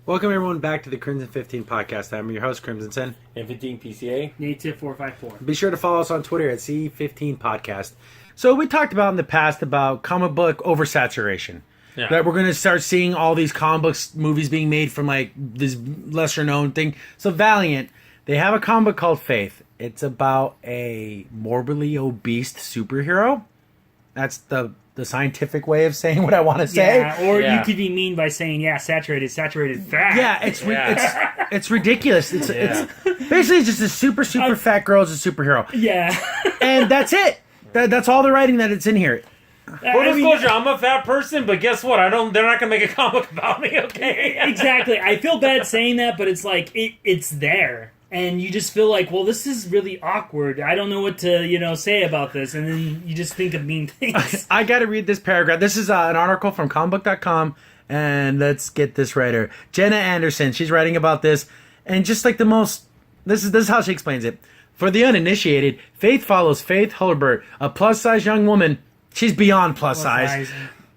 Welcome everyone back to the Crimson 15 podcast. I'm your host, Crimson Sen. And 15 PCA. Native 454. Be sure to follow us on Twitter at C15 Podcast. So we talked about in the past about comic book oversaturation. Yeah. That we're going to start seeing all these comic books movies being made from like this lesser known thing. So Valiant, they have a comic book called Faith. It's about a morbidly obese superhero. That's the scientific way of saying what I want to say. Yeah, or you could be mean by saying, saturated fat. Yeah, it's ridiculous. It's basically just a super fat girl is a superhero. Yeah. And that's it. That's all the writing that it's in here. Full disclosure, I'm a fat person, but guess what? They're not gonna make a comic about me, okay? Exactly. I feel bad saying that, but it's like it's there. And you just feel like, well, this is really awkward. I don't know what to, say about this. And then you just think of mean things. I got to read this paragraph. This is an article from comicbook.com. And let's get this writer. Jenna Anderson. She's writing about this. And just like the most... This is how she explains it. For the uninitiated, Faith follows Faith Hulbert, a plus-size young woman. She's beyond plus size.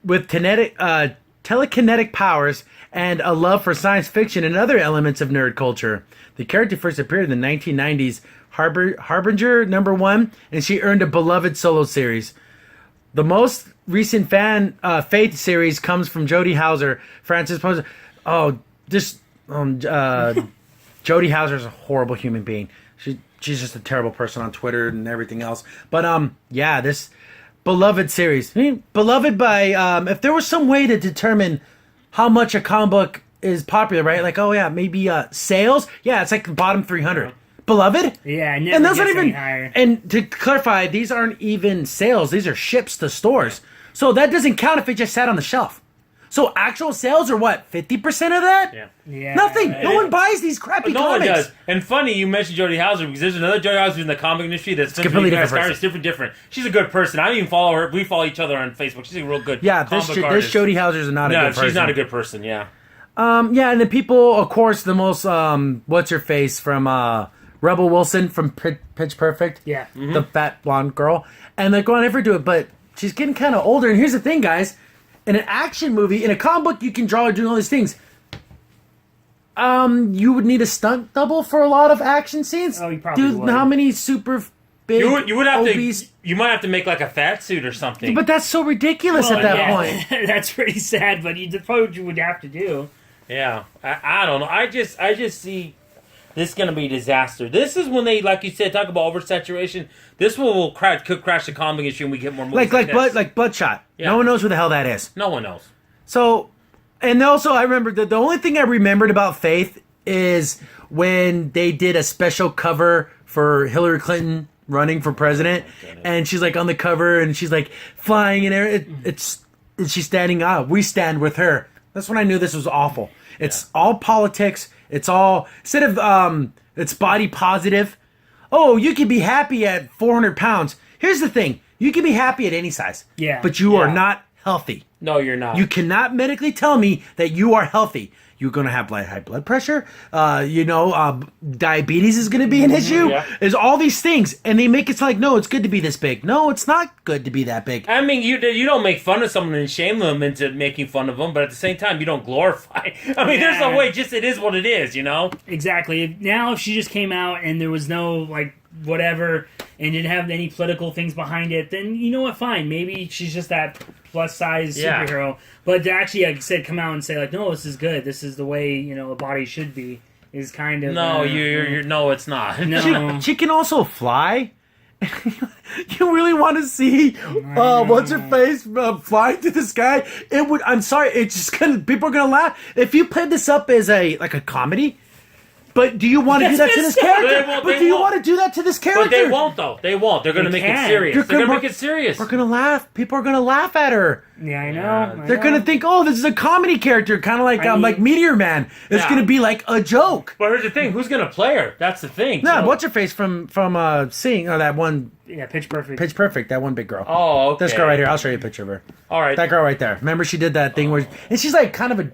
With telekinetic powers and a love for science fiction and other elements of nerd culture. The character first appeared in the 1990s Harbinger #1, and she earned a beloved solo series. The most recent Faith series comes from Jodie Hauser, Francis Poser. Jodie Hauser is a horrible human being. She's just a terrible person on Twitter and everything else. But this beloved series. I mean, beloved by if there was some way to determine how much a comic book is popular, right? Like, maybe sales. Yeah, it's like the bottom 300. Beloved? Yeah, never and those gets aren't any even higher. And to clarify, these aren't even sales. These are ships to stores. So that doesn't count if it just sat on the shelf. So actual sales are what? 50% of that? Yeah. Nothing. No one buys these crappy No comics. one does. And funny, you mentioned Jodie Hauser because there's another Jodie Hauser in the comic industry that's completely different. Different. She's a good person. I don't even follow her. We follow each other on Facebook. She's a real good comic this artist. Jodie Hauser is not a good person. No, she's not a good person, yeah. And the people, of course, the most, what's her face from Rebel Wilson from Pitch Perfect? Yeah. Mm-hmm. The fat blonde girl. And they're going to do it, but she's getting kind of older. And here's the thing, guys. In an action movie, in a comic book, you can draw her doing all these things. You would need a stunt double for a lot of action scenes. Oh, you probably would. How many super big, You would have obese... to. You might have to make like a fat suit or something. But that's so ridiculous at that point. That's pretty sad, but that's probably what you would have to do. Yeah, I don't know. I just see this is going to be a disaster. This is when they, like you said, talk about oversaturation. This will could crash the comic industry and we get more movies like Bloodshot. Yeah. No one knows who the hell that is. No one knows. So, and also I remember the only thing I remembered about Faith is when they did a special cover for Hillary Clinton running for president, and she's like on the cover and she's like flying in air. She's standing up. We stand with her. That's when I knew this was awful. It's all politics. It's all instead of it's body positive. Oh, you can be happy at 400 pounds. Here's the thing: you can be happy at any size. Yeah, but you are not healthy. No, you're not. You cannot medically tell me that you are healthy. You're going to have high blood pressure. Diabetes is going to be an issue. Yeah. There's all these things. And they make it sound like, no, it's good to be this big. No, it's not good to be that big. I mean, you don't make fun of someone and shame them into making fun of them, but at the same time, you don't glorify. I mean, there's a way, just it is what it is, Exactly. Now, if she just came out and there was no, whatever, and didn't have any political things behind it, then you know what, fine. Maybe she's just that plus-size superhero. But to actually, like I said, come out and say, no, this is good. This is the way, a body should be, is kind of... No, no, it's not. No. She can also fly. You really want to see what's her face flying through the sky? It would. I'm sorry. It's just people are gonna laugh if you played this up as a comedy. But do you want to do that to this character? But do you want to do that to this character? But they won't, though. They won't. They're going to make it serious. They're going to make it serious. We're going to laugh. People are going to laugh at her. Yeah, I know. They're going to think, oh, this is a comedy character, kind of like Meteor Man. It's going to be like a joke. But here's the thing. Who's going to play her? That's the thing. No, what's her face from Seeing, or that one... Yeah, Pitch Perfect. Pitch Perfect, that one big girl. Oh, okay. This girl right here. I'll show you a picture of her. All right. That girl right there. Remember she did that thing where... And she's like kind of a...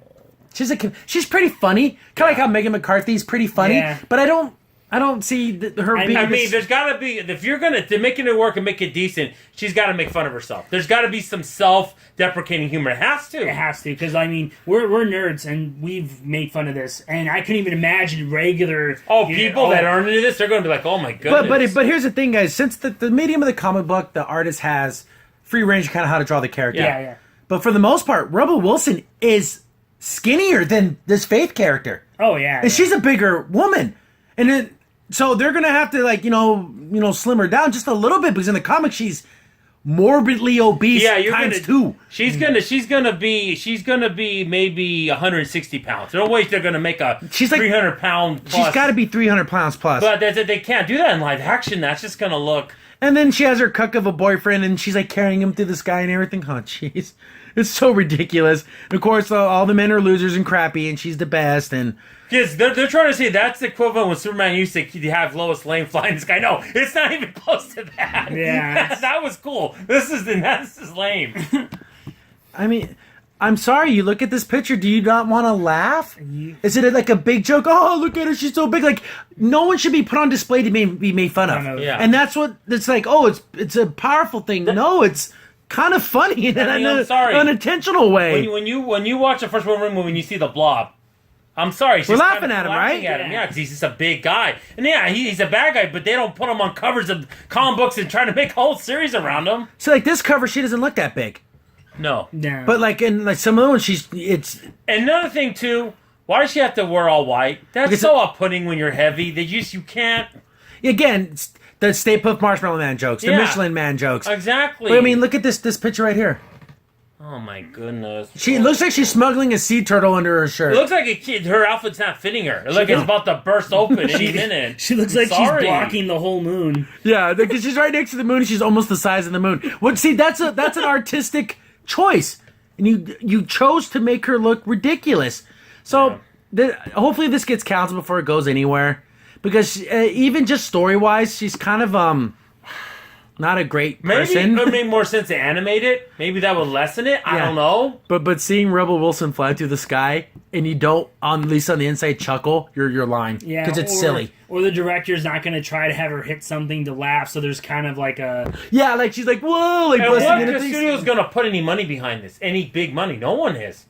She's pretty funny. Kind of like how Megan McCarthy's pretty funny. Yeah. But I don't I don't see her being. I mean, there's got to be, if you're going to make it work and make it decent, she's got to make fun of herself. There's got to be some self-deprecating humor. It has to. It has to, because I mean, we're nerds and we've made fun of this, and I couldn't even imagine regular. People that aren't into this, they're going to be like, oh my goodness. But here's the thing, guys. Since the medium of the comic book, the artist has free range, kind of how to draw the character. Yeah. But for the most part, Rebel Wilson is skinnier than this Faith character. Oh yeah. And she's a bigger woman, and then. So they're gonna have to slim her down just a little bit, because in the comics she's morbidly obese times 2. She's gonna be maybe 160 pounds. No way they're gonna make a 300 pound plus. She's got to be 300 pounds plus. But they can't do that in live action. That's just gonna look. And then she has her cuck of a boyfriend, and she's like carrying him through the sky and everything. Oh, jeez, it's so ridiculous. And of course, all the men are losers and crappy, and she's the best. And because they're trying to say that's the equivalent when Superman used to have Lois Lane flying the sky. No, it's not even close to that. Yeah, that was cool. This is lame. I mean, I'm sorry. You look at this picture. Do you not want to laugh? Is it like a big joke? Oh, look at her. She's so big. Like, no one should be put on display to be made fun of. Yeah. And that's what it's like. Oh, it's a powerful thing. No, it's kind of funny in an unintentional way. When you watch the first Wolverine movie and you see the Blob, I'm sorry. We're laughing at him, right? Yeah, because he's just a big guy. And yeah, he's a bad guy, but they don't put him on covers of comic books and try to make a whole series around him. So, like, this cover, she doesn't look that big. No. But, like, in like some of the ones, it's... And another thing, too, why does she have to wear all white? That's so off-putting when you're heavy. You can't... Again, the Stay Puft Marshmallow Man jokes, the Michelin Man jokes. Exactly. But, I mean, look at this picture right here. Oh my goodness! She looks like she's smuggling a sea turtle under her shirt. It looks like her outfit's not fitting her. Like it's about to burst open any minute. She looks like she's blocking the whole moon. Yeah, because she's right next to the moon. And she's almost the size of the moon. Well, see, that's an artistic choice, and you chose to make her look ridiculous. So hopefully this gets canceled before it goes anywhere, because even just story wise, she's kind of not a great person. Maybe it would make more sense to animate it. Maybe that would lessen it. I don't know. But seeing Rebel Wilson fly through the sky and you don't, at least on the inside, chuckle, you're lying. Yeah, because it's silly. Or the director's not going to try to have her hit something to laugh, so there's kind of like a... Yeah, like she's like, whoa! Like, and what the studio's going to put any money behind this? Any big money? No one is.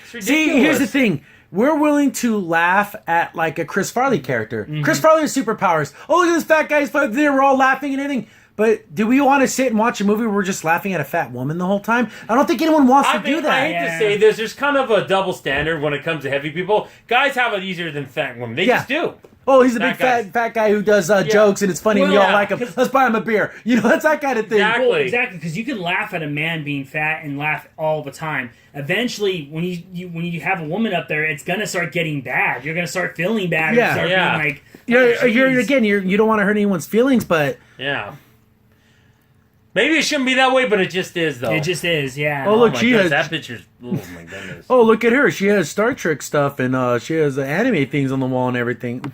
It's ridiculous. See, here's the thing. We're willing to laugh at, like, a Chris Farley character. Mm-hmm. Chris Farley has superpowers. Oh, look at this fat guy. He's there. We're all laughing and everything. But do we want to sit and watch a movie where we're just laughing at a fat woman the whole time? I don't think anyone wants to do that. I hate to say this. There's kind of a double standard when it comes to heavy people. Guys have it easier than fat women. They just do. Oh, he's a big fat guy who does jokes and it's funny and we all like him. Let's buy him a beer. You know, that's that kind of thing. Exactly. Well, exactly, because you can laugh at a man being fat and laugh all the time. Eventually, when you have a woman up there, it's gonna start getting bad. You're gonna start feeling bad. Yeah. Start being like, you don't want to hurt anyone's feelings, but maybe it shouldn't be that way, but it just is, though. It just is, yeah. Oh, look, she has... That picture's... Oh, my goodness. Oh, look at her. She has Star Trek stuff, and she has anime things on the wall and everything.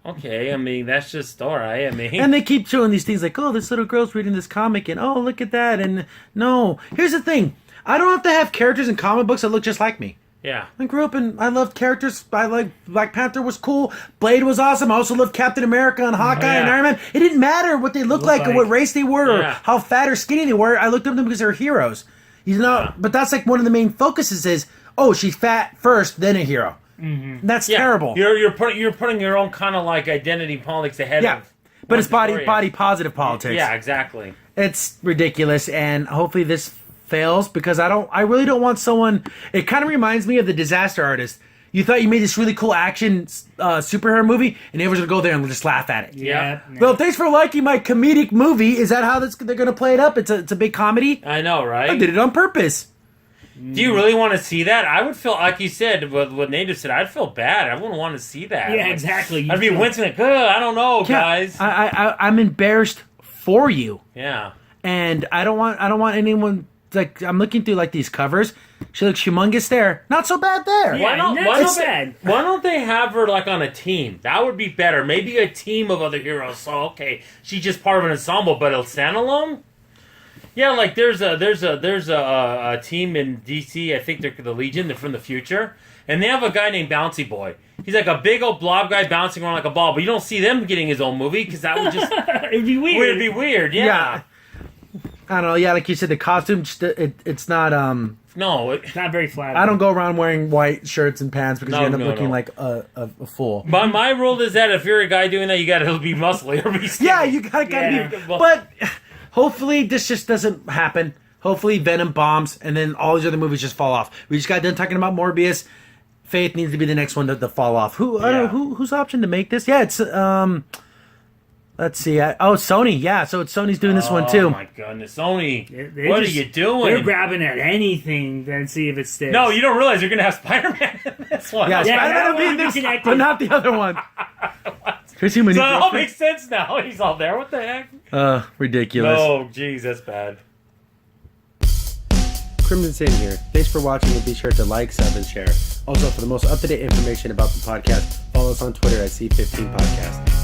Okay, I mean, that's just alright, I mean... And they keep showing these things like, oh, this little girl's reading this comic, and oh, look at that, and no. Here's the thing. I don't have to have characters in comic books that look just like me. Yeah. I grew up and I loved characters. I like Black Panther was cool. Blade was awesome. I also loved Captain America and Hawkeye and Iron Man. It didn't matter what they looked like or what race they were or how fat or skinny they were. I looked up to them because they were heroes. You know, but that's like one of the main focuses is, oh, she's fat first, then a hero. Mm-hmm. That's terrible. You're putting your own kind of like identity politics ahead of. But it's body positive politics. Yeah, exactly. It's ridiculous, and hopefully this fails because I really don't want someone. It kind of reminds me of The Disaster Artist. You thought you made this really cool action superhero movie, and everyone's gonna go there and just laugh at it. Yeah. Well, thanks for liking my comedic movie. Is that how they're gonna play it up? It's a big comedy. I know, right? I did it on purpose. Do you really want to see that? I would feel, like you said, what Native said, I'd feel bad. I wouldn't want to see that. Yeah, exactly. I'd be wincing like, I don't know, guys. I'm embarrassed for you. Yeah. And I don't want anyone, like, I'm looking through, like, these covers. She looks humongous there. Not so bad there. Yeah, why don't they have her, like, on a team? That would be better. Maybe a team of other heroes. So, okay, she's just part of an ensemble, but it'll stand alone? Yeah, like there's a team in DC. I think they're the Legion. They're from the future, and they have a guy named Bouncy Boy. He's like a big old blob guy bouncing around like a ball. But you don't see them getting his own movie because that would just it'd be weird. It'd be weird. Yeah. I don't know. Yeah, like you said, the costume it's not No, It's not very flattering. I don't go around wearing white shirts and pants because No, you end up no, looking no. like a fool. But my rule is that if you're a guy doing that, you gotta be muscly or be skinny. Yeah, you gotta Yeah. be. But hopefully this just doesn't happen. Hopefully Venom bombs and then all these other movies just fall off. We just got done talking about Morbius. Faith needs to be the next one to fall off. I don't know whose option to make this. Yeah, it's let's see. Sony. Yeah, so it's Sony's doing this one too. Oh my goodness, Sony! They're What are just- you doing? They're grabbing at anything to see if it sticks. No, you don't realize you're gonna have Spider-Man in this one. Yeah, Yeah, Spider-Man that will be one in will this, be connected. but not the other one. Chris Human. So it all makes sense now. He's all there. What the heck? Ridiculous. Oh, jeez, that's bad. Crimson Sin here. Thanks for watching and be sure to like, sub, and share. Also, for the most up-to-date information about the podcast, follow us on Twitter at C15 Podcast.